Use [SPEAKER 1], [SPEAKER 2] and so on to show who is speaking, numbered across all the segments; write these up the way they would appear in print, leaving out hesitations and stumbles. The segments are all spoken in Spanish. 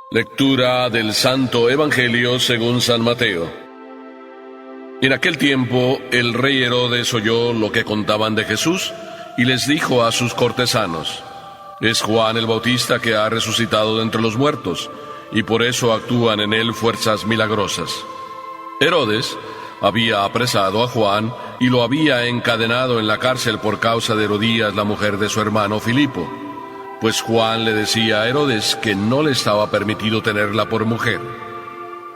[SPEAKER 1] Lectura del Santo Evangelio según San Mateo. En aquel tiempo el rey Herodes oyó lo que contaban de Jesús y les dijo a sus cortesanos: «Es Juan el Bautista que ha resucitado de entre los muertos, y por eso actúan en él fuerzas milagrosas». Herodes había apresado a Juan y lo había encadenado en la cárcel por causa de Herodías, la mujer de su hermano Filipo. Pues Juan le decía a Herodes que no le estaba permitido tenerla por mujer.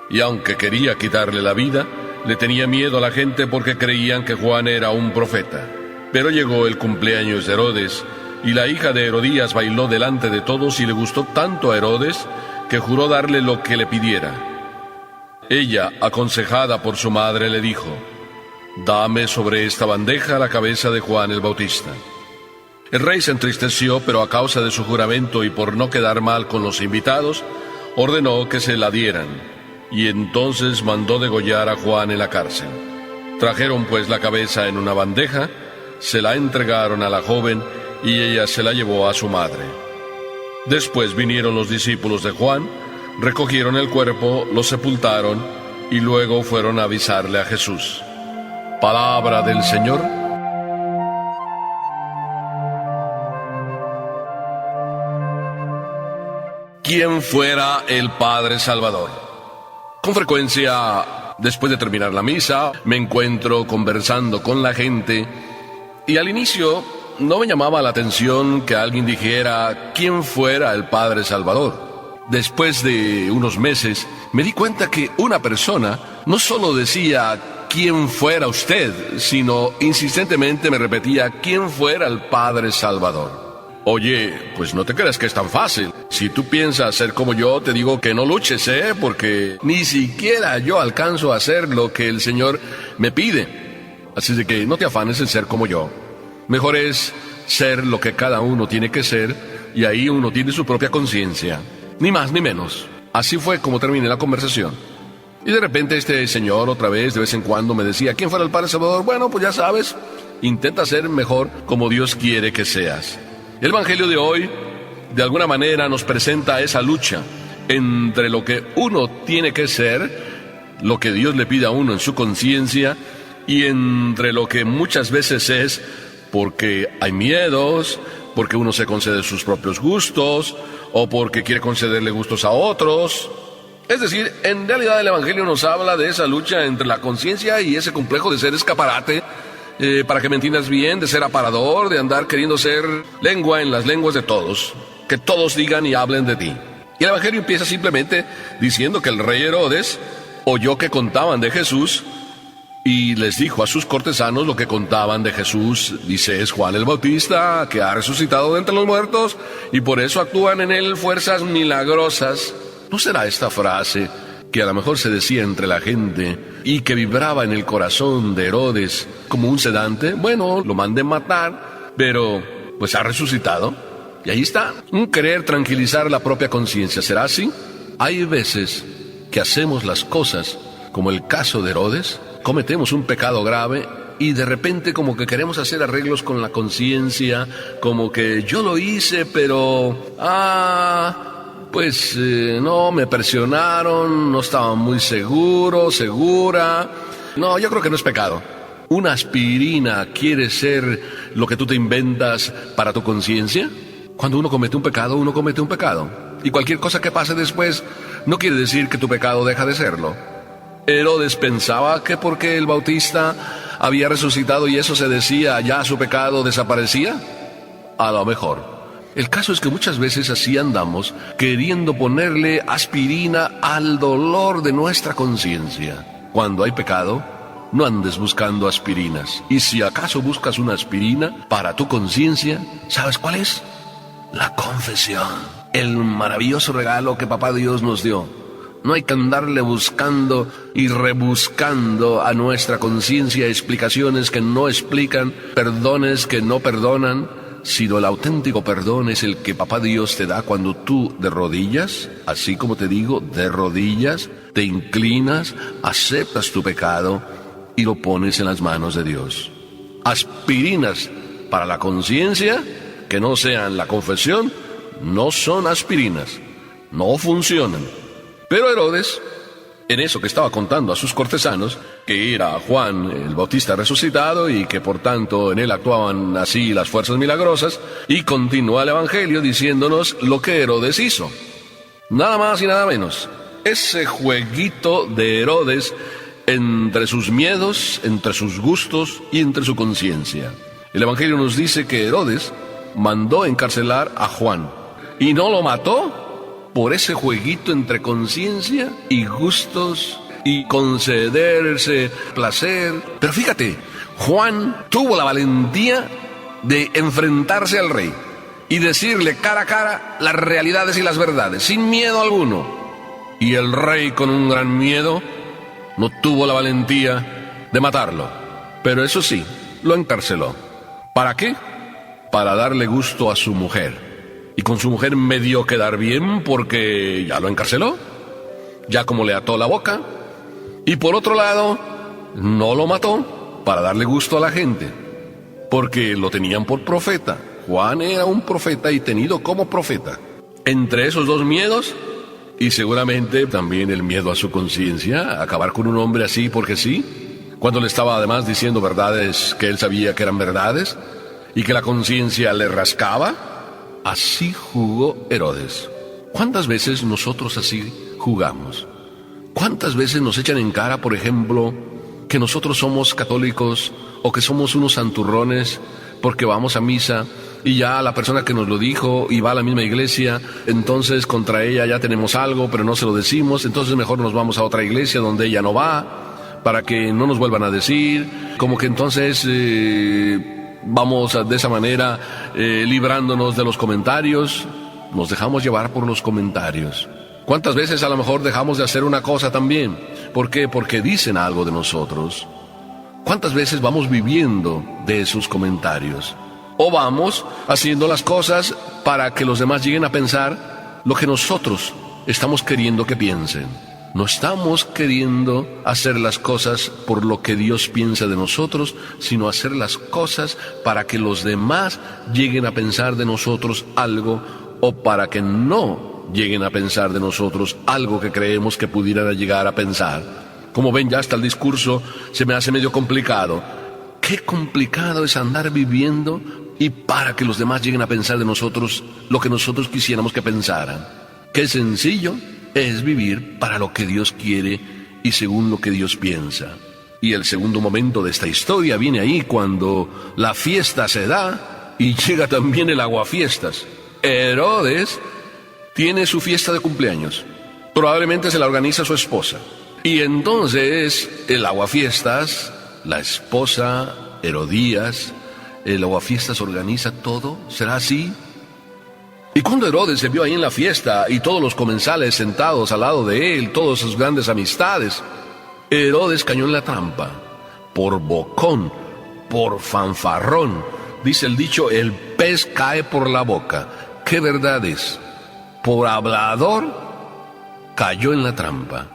[SPEAKER 1] Y aunque quería quitarle la vida, le tenía miedo a la gente porque creían que Juan era un profeta. Pero llegó el cumpleaños de Herodes, y la hija de Herodías bailó delante de todos y le gustó tanto a Herodes que juró darle lo que le pidiera. Ella, aconsejada por su madre, le dijo: «Dame sobre esta bandeja la cabeza de Juan el Bautista». El rey se entristeció, pero a causa de su juramento y por no quedar mal con los invitados, ordenó que se la dieran, y entonces mandó degollar a Juan en la cárcel. Trajeron pues la cabeza en una bandeja, se la entregaron a la joven, y ella se la llevó a su madre. Después vinieron los discípulos de Juan, recogieron el cuerpo, lo sepultaron, y luego fueron a avisarle a Jesús. Palabra del Señor. ¿Quién fuera el Padre Salvador? Con frecuencia, después de terminar la misa, me encuentro conversando con la gente, y al inicio no me llamaba la atención que alguien dijera quién fuera el Padre Salvador. Después de unos meses, me di cuenta que una persona no solo decía quién fuera usted, sino insistentemente me repetía quién fuera el Padre Salvador. Oye, pues no te creas que es tan fácil. Si tú piensas ser como yo, te digo que no luches, porque ni siquiera yo alcanzo a hacer lo que el Señor me pide. Así de que no te afanes en ser como yo. Mejor es ser lo que cada uno tiene que ser, y ahí uno tiene su propia conciencia. Ni más ni menos. Así fue como terminé la conversación. Y de repente este señor otra vez, de vez en cuando, me decía ¿quién fuera el Padre Salvador? Bueno, pues ya sabes, intenta ser mejor como Dios quiere que seas. El Evangelio de hoy, de alguna manera, nos presenta esa lucha entre lo que uno tiene que ser, lo que Dios le pide a uno en su conciencia, y entre lo que muchas veces es porque hay miedos, porque uno se concede sus propios gustos, o porque quiere concederle gustos a otros. Es decir, en realidad el Evangelio nos habla de esa lucha entre la conciencia y ese complejo de ser escaparate, para que me entiendas bien, de ser aparador, de andar queriendo ser lengua en las lenguas de todos, que todos digan y hablen de ti. Y el Evangelio empieza simplemente diciendo que el rey Herodes oyó que contaban de Jesús y les dijo a sus cortesanos lo que contaban de Jesús. Dice: es Juan el Bautista que ha resucitado de entre los muertos y por eso actúan en él fuerzas milagrosas. ¿No será esta frase que a lo mejor se decía entre la gente y que vibraba en el corazón de Herodes como un sedante? Bueno, lo mandé matar, pero pues ha resucitado. Y ahí está, un querer tranquilizar la propia conciencia. ¿Será así? Hay veces que hacemos las cosas como el caso de Herodes, cometemos un pecado grave y de repente como que queremos hacer arreglos con la conciencia, como que yo lo hice, pero no, me presionaron, no estaba muy segura. No, yo creo que no es pecado. ¿Una aspirina quiere ser lo que tú te inventas para tu conciencia? Cuando uno comete un pecado, uno comete un pecado. Y cualquier cosa que pase después no quiere decir que tu pecado deja de serlo. Herodes pensaba que porque el Bautista había resucitado y eso se decía, ya su pecado desaparecía. A lo mejor. El caso es que muchas veces así andamos, queriendo ponerle aspirina al dolor de nuestra conciencia. Cuando hay pecado, no andes buscando aspirinas. Y si acaso buscas una aspirina para tu conciencia, ¿sabes cuál es? La confesión. El maravilloso regalo que Papá Dios nos dio. No hay que andarle buscando y rebuscando a nuestra conciencia explicaciones que no explican, perdones que no perdonan, sino el auténtico perdón es el que Papá Dios te da cuando tú de rodillas, así como te digo, de rodillas, te inclinas, aceptas tu pecado y lo pones en las manos de Dios. Aspirinas para la conciencia, que no sean la confesión, no son aspirinas. no funcionan. Pero Herodes, en eso que estaba contando a sus cortesanos, que era Juan el Bautista resucitado y que por tanto en él actuaban así las fuerzas milagrosas, y continúa el Evangelio diciéndonos lo que Herodes hizo. Nada más y nada menos. Ese jueguito de Herodes entre sus miedos, entre sus gustos y entre su conciencia. El Evangelio nos dice que Herodes mandó encarcelar a Juan y no lo mató por ese jueguito entre conciencia y gustos y concederse placer. Pero fíjate, Juan tuvo la valentía de enfrentarse al rey y decirle cara a cara las realidades y las verdades, sin miedo alguno. Y el rey, con un gran miedo, no tuvo la valentía de matarlo. Pero eso sí, lo encarceló. ¿Para qué? Para darle gusto a su mujer. Y con su mujer medio quedar bien porque ya lo encarceló, ya como le ató la boca. Y por otro lado, no lo mató para darle gusto a la gente, porque lo tenían por profeta. Juan era un profeta y tenido como profeta. Entre esos dos miedos, y seguramente también el miedo a su conciencia, acabar con un hombre así porque sí, cuando le estaba además diciendo verdades que él sabía que eran verdades, y que la conciencia le rascaba, así jugó Herodes. ¿Cuántas veces nosotros así jugamos? ¿Cuántas veces nos echan en cara, por ejemplo, que nosotros somos católicos o que somos unos santurrones porque vamos a misa y ya la persona que nos lo dijo y va a la misma iglesia, entonces contra ella ya tenemos algo, pero no se lo decimos, entonces mejor nos vamos a otra iglesia donde ella no va, para que no nos vuelvan a decir, como que entonces vamos de esa manera librándonos de los comentarios, nos dejamos llevar por los comentarios. ¿Cuántas veces a lo mejor dejamos de hacer una cosa también? ¿Por qué? Porque dicen algo de nosotros. ¿Cuántas veces vamos viviendo de esos comentarios? O vamos haciendo las cosas para que los demás lleguen a pensar lo que nosotros estamos queriendo que piensen. No estamos queriendo hacer las cosas por lo que Dios piensa de nosotros, sino hacer las cosas para que los demás lleguen a pensar de nosotros algo, o para que no lleguen a pensar de nosotros algo que creemos que pudieran llegar a pensar. Como ven, ya hasta el discurso se me hace medio complicado. Qué complicado es andar viviendo y para que los demás lleguen a pensar de nosotros lo que nosotros quisiéramos que pensaran. Qué sencillo es vivir para lo que Dios quiere y según lo que Dios piensa. Y el segundo momento de esta historia viene ahí cuando la fiesta se da y llega también el aguafiestas. Herodes tiene su fiesta de cumpleaños. Probablemente se la organiza su esposa. Y entonces el aguafiestas, la esposa, Herodías, el aguafiestas organiza todo. ¿Será así? Y cuando Herodes se vio ahí en la fiesta y todos los comensales sentados al lado de él, todas sus grandes amistades, Herodes cayó en la trampa. Por bocón, por fanfarrón. Dice el dicho, el pez cae por la boca. ¿Qué verdad es? Por hablador, cayó en la trampa.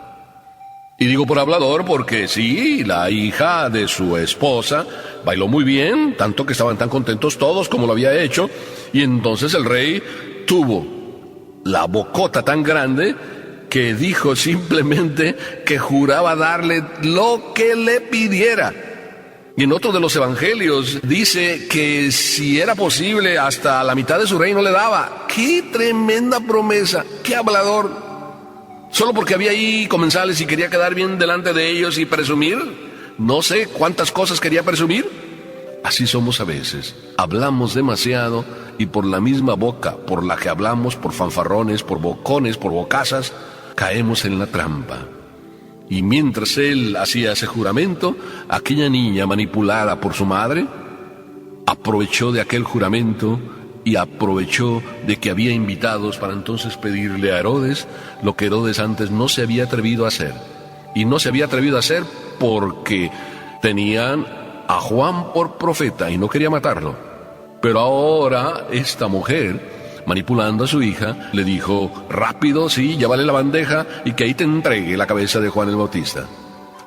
[SPEAKER 1] Y digo por hablador porque sí, la hija de su esposa bailó muy bien, tanto que estaban tan contentos todos como lo había hecho, y entonces el rey tuvo la bocota tan grande que dijo simplemente que juraba darle lo que le pidiera. Y en otro de los evangelios dice que si era posible hasta la mitad de su reino le daba. ¡Qué tremenda promesa! ¡Qué hablador! Solo porque había ahí comensales y quería quedar bien delante de ellos y presumir. No sé cuántas cosas quería presumir. Así somos a veces. Hablamos demasiado y por la misma boca por la que hablamos, por fanfarrones, por bocones, por bocazas, caemos en la trampa. Y mientras él hacía ese juramento, aquella niña manipulada por su madre aprovechó de aquel juramento y aprovechó de que había invitados para entonces pedirle a Herodes lo que Herodes antes no se había atrevido a hacer. Y no se había atrevido a hacer porque tenían a Juan por profeta y no quería matarlo. Pero ahora esta mujer, manipulando a su hija, le dijo, rápido, sí, llévale la bandeja y que ahí te entregue la cabeza de Juan el Bautista.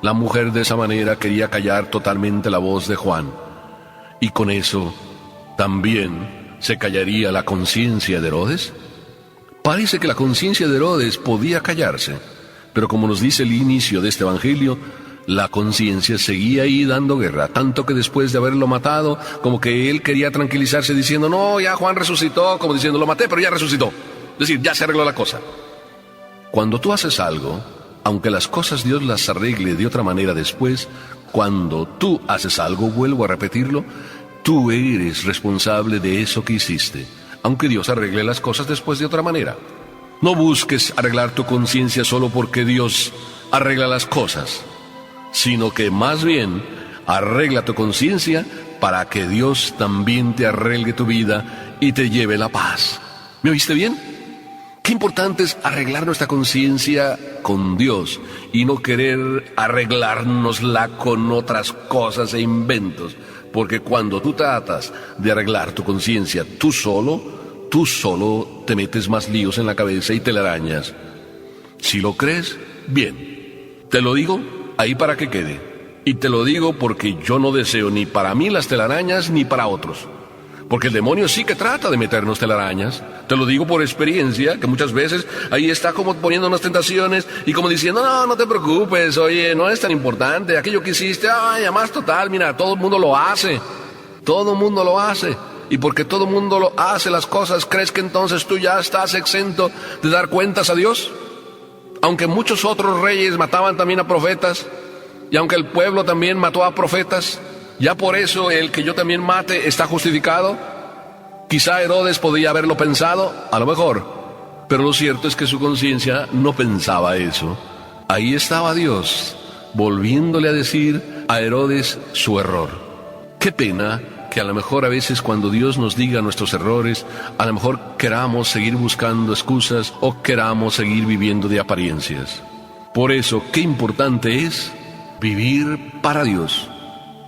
[SPEAKER 1] La mujer de esa manera quería callar totalmente la voz de Juan. Y con eso también se callaría la conciencia de Herodes. Parece que la conciencia de Herodes podía callarse, pero como nos dice el inicio de este evangelio, la conciencia seguía ahí dando guerra, tanto que después de haberlo matado, como que él quería tranquilizarse diciendo, no, ya Juan resucitó, como diciendo, lo maté, pero ya resucitó. Es decir, ya se arregló la cosa. Cuando tú haces algo, aunque las cosas Dios las arregle de otra manera después, cuando tú haces algo, vuelvo a repetirlo, tú eres responsable de eso que hiciste, aunque Dios arregle las cosas después de otra manera. No busques arreglar tu conciencia solo porque Dios arregla las cosas, sino que más bien arregla tu conciencia para que Dios también te arregle tu vida y te lleve la paz. ¿Me oíste bien? Qué importante es arreglar nuestra conciencia con Dios y no querer arreglárnosla con otras cosas e inventos, porque cuando tú tratas de arreglar tu conciencia tú solo te metes más líos en la cabeza y telarañas. Si lo crees, bien. Te lo digo ahí para que quede. Y te lo digo porque yo no deseo ni para mí las telarañas ni para otros. Porque el demonio sí que trata de meternos telarañas. Te lo digo por experiencia, que muchas veces ahí está como poniéndonos tentaciones y como diciendo, no te preocupes, oye, no es tan importante, aquello que hiciste, además total, mira, todo el mundo lo hace. Todo el mundo lo hace. Y porque todo el mundo lo hace las cosas, ¿crees que entonces tú ya estás exento de dar cuentas a Dios? Aunque muchos otros reyes mataban también a profetas, y aunque el pueblo también mató a profetas, ¿ya por eso el que yo también mate está justificado? Quizá Herodes podía haberlo pensado, a lo mejor, pero lo cierto es que su conciencia no pensaba eso. Ahí estaba Dios, volviéndole a decir a Herodes su error. Qué pena que a lo mejor a veces cuando Dios nos diga nuestros errores, a lo mejor queramos seguir buscando excusas o queramos seguir viviendo de apariencias. Por eso, qué importante es vivir para Dios.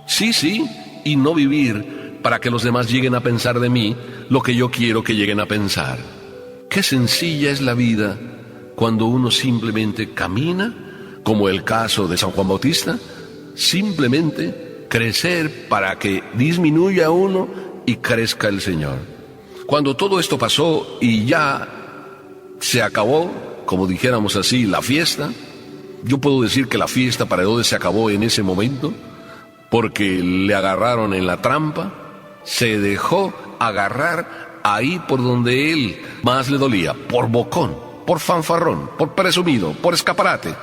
[SPEAKER 1] Sí, y no vivir para que los demás lleguen a pensar de mí lo que yo quiero que lleguen a pensar. Qué sencilla es la vida cuando uno simplemente camina, como el caso de San Juan Bautista, simplemente crecer para que disminuya uno y crezca el Señor. Cuando todo esto pasó y ya se acabó, como dijéramos así, la fiesta, yo puedo decir que la fiesta para Herodes se acabó en ese momento, porque le agarraron en la trampa, se dejó agarrar ahí por donde él más le dolía, por bocón, por fanfarrón, por presumido, por escaparate.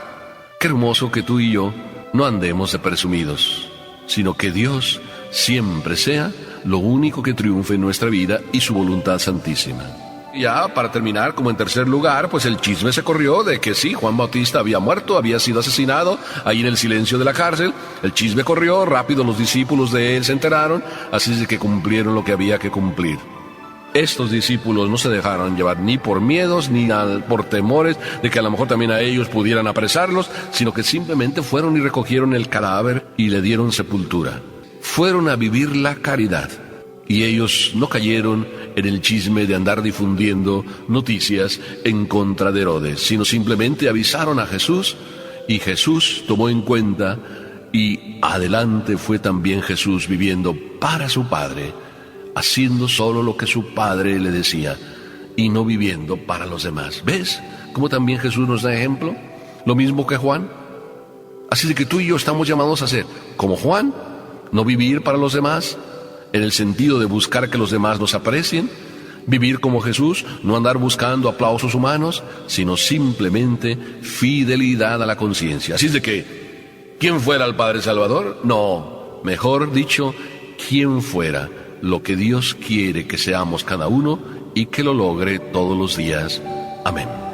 [SPEAKER 1] Qué hermoso que tú y yo no andemos de presumidos, sino que Dios siempre sea lo único que triunfe en nuestra vida y su voluntad santísima. Ya para terminar, como en tercer lugar, pues el chisme se corrió de que sí, Juan Bautista había muerto, había sido asesinado ahí en el silencio de la cárcel. El chisme corrió, rápido los discípulos de él se enteraron, así es de que cumplieron lo que había que cumplir. Estos discípulos no se dejaron llevar ni por miedos ni por temores de que a lo mejor también a ellos pudieran apresarlos, sino que simplemente fueron y recogieron el cadáver y le dieron sepultura. Fueron a vivir la caridad y ellos no cayeron en el chisme de andar difundiendo noticias en contra de Herodes, sino simplemente avisaron a Jesús y Jesús tomó en cuenta y adelante fue también Jesús viviendo para su Padre, haciendo solo lo que su Padre le decía y no viviendo para los demás. ¿Ves cómo también Jesús nos da ejemplo? Lo mismo que Juan. Así de que tú y yo estamos llamados a ser como Juan, no vivir para los demás, en el sentido de buscar que los demás nos aprecien, vivir como Jesús, no andar buscando aplausos humanos, sino simplemente fidelidad a la conciencia. Así es de que, ¿quién fuera el Padre Salvador? No, mejor dicho, ¿quién fuera lo que Dios quiere que seamos cada uno y que lo logre todos los días? Amén.